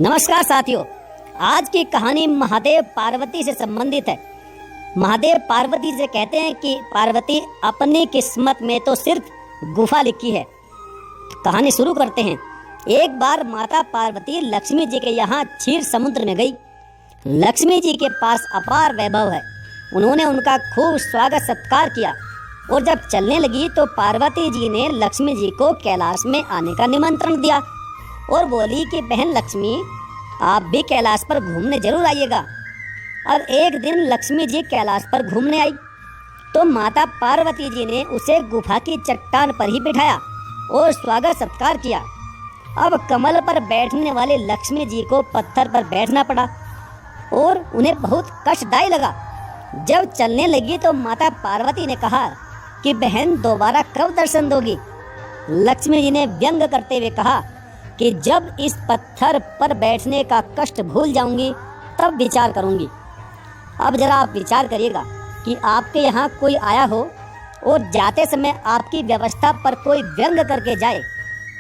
नमस्कार साथियों, आज की कहानी महादेव पार्वती से संबंधित है। महादेव पार्वती से कहते हैं कि पार्वती अपनी किस्मत में तो सिर्फ गुफा लिखी है। कहानी शुरू करते हैं। एक बार माता पार्वती लक्ष्मी जी के यहाँ क्षीर समुद्र में गई। लक्ष्मी जी के पास अपार वैभव है। उन्होंने उनका खूब स्वागत सत्कार किया और जब चलने लगी तो पार्वती जी ने लक्ष्मी जी को कैलाश में आने का निमंत्रण दिया और बोली कि बहन लक्ष्मी, आप भी कैलाश पर घूमने जरूर आइएगा। अब एक दिन लक्ष्मी जी कैलाश पर घूमने आई तो माता पार्वती जी ने उसे गुफा की चट्टान पर ही बिठाया और स्वागत सत्कार किया। अब कमल पर बैठने वाले लक्ष्मी जी को पत्थर पर बैठना पड़ा और उन्हें बहुत कष्टदायी लगा। जब चलने लगी तो माता पार्वती ने कहा कि बहन दोबारा कब दर्शन दोगी। लक्ष्मी जी ने व्यंग करते हुए कहा कि जब इस पत्थर पर बैठने का कष्ट भूल जाऊंगी तब विचार करूंगी। अब जरा आप विचार करिएगा कि आपके यहाँ कोई आया हो और जाते समय आपकी व्यवस्था पर कोई व्यंग करके जाए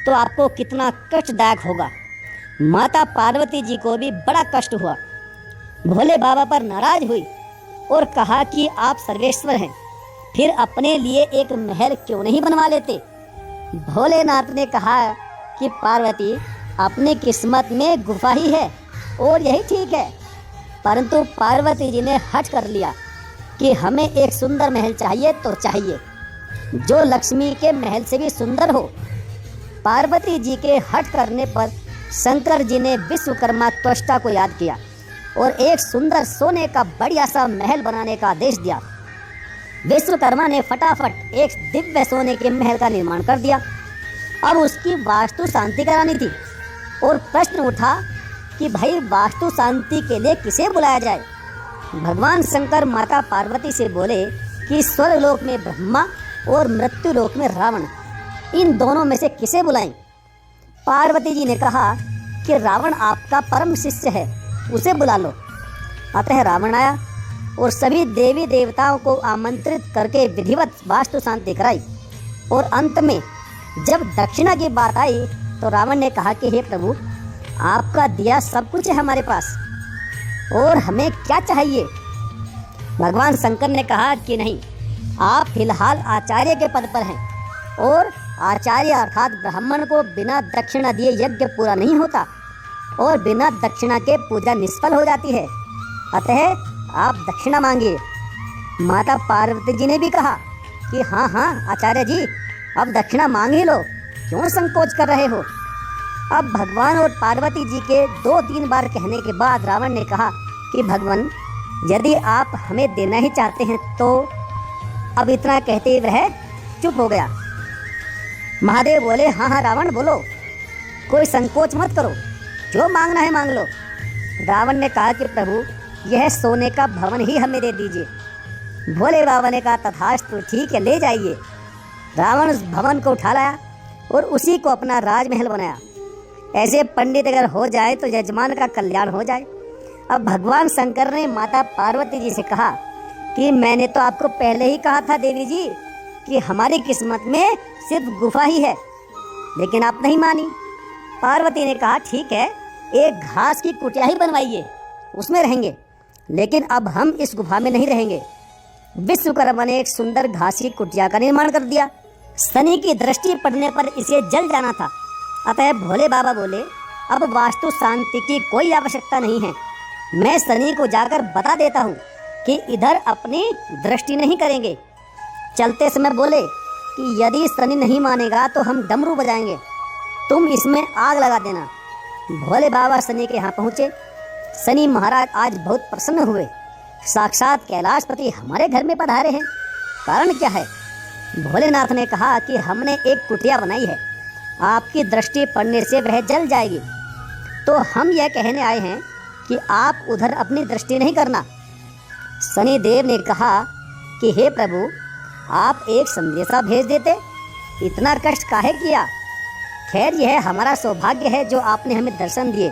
तो आपको कितना कष्टदायक होगा। माता पार्वती जी को भी बड़ा कष्ट हुआ। भोले बाबा पर नाराज हुई और कहा कि आप सर्वेश्वर हैं, फिर अपने लिए एक महल क्यों नहीं बनवा लेते। भोलेनाथ ने कहा कि पार्वती, अपनी किस्मत में गुफा ही है और यही ठीक है। परंतु पार्वती जी ने हट कर लिया कि हमें एक सुंदर महल चाहिए तो चाहिए, जो लक्ष्मी के महल से भी सुंदर हो। पार्वती जी के हट करने पर शंकर जी ने विश्वकर्मा त्वष्टा को याद किया और एक सुंदर सोने का बढ़िया सा महल बनाने का आदेश दिया। विश्वकर्मा ने फटाफट एक दिव्य सोने के महल का निर्माण कर दिया। अब उसकी वास्तु शांति करानी थी और प्रश्न उठा कि भाई वास्तु शांति के लिए किसे बुलाया जाए। भगवान शंकर माता पार्वती से बोले कि स्वर्गलोक में ब्रह्मा और मृत्युलोक में रावण, इन दोनों में से किसे बुलाएं। पार्वती जी ने कहा कि रावण आपका परम शिष्य है, उसे बुला लो। अतः रावण आया और सभी देवी देवताओं को आमंत्रित करके विधिवत वास्तु शांति कराई। और अंत में जब दक्षिणा की बात आई तो रावण ने कहा कि हे प्रभु, आपका दिया सब कुछ है हमारे पास और हमें क्या चाहिए। भगवान शंकर ने कहा कि नहीं, आप फिलहाल आचार्य के पद पर हैं और आचार्य अर्थात ब्राह्मण को बिना दक्षिणा दिए यज्ञ पूरा नहीं होता और बिना दक्षिणा के पूजा निष्फल हो जाती है। अतः आप दक्षिणा मांगिए। माता पार्वती जी ने भी कहा कि हाँ आचार्य जी, अब दक्षिणा मांग ही लो, क्यों संकोच कर रहे हो। अब भगवान और पार्वती जी के 2-3 बार कहने के बाद रावण ने कहा कि भगवान, यदि आप हमें देना ही चाहते हैं तो। अब इतना कहते ही वह चुप हो गया। महादेव बोले, हाँ रावण बोलो, कोई संकोच मत करो, जो मांगना है मांग लो। रावण ने कहा कि प्रभु, यह सोने का भवन ही हमें दे दीजिए। भोले बाबा ने कहा तथास्तु, ठीक है, ले जाइए। रावण उस भवन को उठा लाया और उसी को अपना राजमहल बनाया। ऐसे पंडित अगर हो जाए तो यजमान का कल्याण हो जाए। अब भगवान शंकर ने माता पार्वती जी से कहा कि मैंने तो आपको पहले ही कहा था देवी जी कि हमारी किस्मत में सिर्फ गुफा ही है, लेकिन आप नहीं मानी। पार्वती ने कहा ठीक है, एक घास की कुटिया ही बनवाइए, उसमें रहेंगे, लेकिन अब हम इस गुफा में नहीं रहेंगे। विश्वकर्मा ने एक सुंदर घास की कुटिया का निर्माण कर दिया। शनि की दृष्टि पड़ने पर इसे जल जाना था। अतः भोले बाबा बोले, अब वास्तु शांति की कोई आवश्यकता नहीं है। मैं शनि को जाकर बता देता हूँ कि इधर अपनी दृष्टि नहीं करेंगे। चलते समय बोले कि यदि शनि नहीं मानेगा तो हम डमरू बजाएंगे, तुम इसमें आग लगा देना। भोले बाबा शनि के यहाँ पहुँचे। शनि महाराज आज बहुत प्रसन्न हुए। साक्षात कैलाशपति हमारे घर में पधारे हैं, कारण क्या है। भोलेनाथ ने कहा कि हमने एक कुटिया बनाई है, आपकी दृष्टि पड़ने से वह जल जाएगी, तो हम यह कहने आए हैं कि आप उधर अपनी दृष्टि नहीं करना। शनि देव ने कहा कि हे प्रभु, आप एक संदेशा भेज देते, इतना कष्ट काहे किया। खैर, यह हमारा सौभाग्य है जो आपने हमें दर्शन दिए।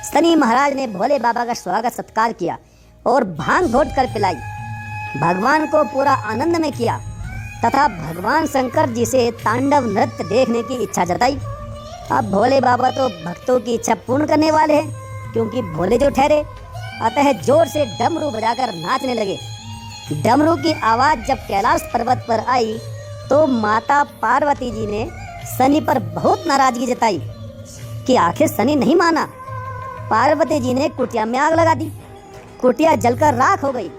शनि महाराज ने भोले बाबा का स्वागत सत्कार किया और भांग घोट कर पिलाई। भगवान को पूरा आनंद में किया तथा भगवान शंकर जी से तांडव नृत्य देखने की इच्छा जताई। अब भोले बाबा तो भक्तों की इच्छा पूर्ण करने वाले हैं, क्योंकि भोले जो ठहरे, अतः जोर से डमरू बजाकर नाचने लगे। डमरू की आवाज़ जब कैलाश पर्वत पर आई तो माता पार्वती जी ने शनि पर बहुत नाराजगी जताई कि आखिर शनि नहीं माना। पार्वती जी ने कुटिया में आग लगा दी, कुटिया जलकर राख हो गई।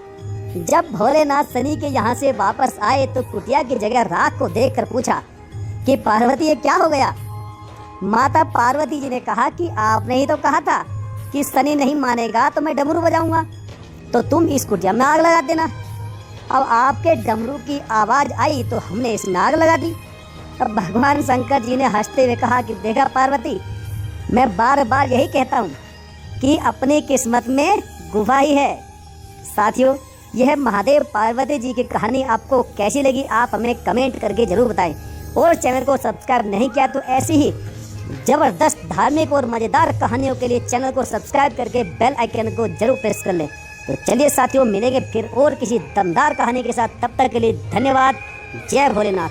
जब भोलेनाथ शनि के यहाँ से वापस आए तो कुटिया की जगह राख को देखकर पूछा कि पार्वती ये क्या हो गया। माता पार्वती जी ने कहा कि आपने ही तो कहा था कि शनि नहीं मानेगा तो मैं डमरू बजाऊंगा, तो तुम इस कुटिया में आग लगा देना। अब आपके डमरू की आवाज़ आई तो हमने इसमें आग लगा दी। अब भगवान शंकर जी ने हंसते हुए कहा कि देखा पार्वती, मैं बार बार यही कहता हूँ कि अपनी किस्मत में गुफा ही है। साथियों, यह महादेव पार्वती जी की कहानी आपको कैसी लगी आप हमें कमेंट करके जरूर बताएं, और चैनल को सब्सक्राइब नहीं किया तो ऐसी ही ज़बरदस्त धार्मिक और मज़ेदार कहानियों के लिए चैनल को सब्सक्राइब करके बेल आइकन को जरूर प्रेस कर लें। तो चलिए साथियों, मिलेंगे फिर और किसी दमदार कहानी के साथ। तब तक के लिए धन्यवाद। जय भोलेनाथ।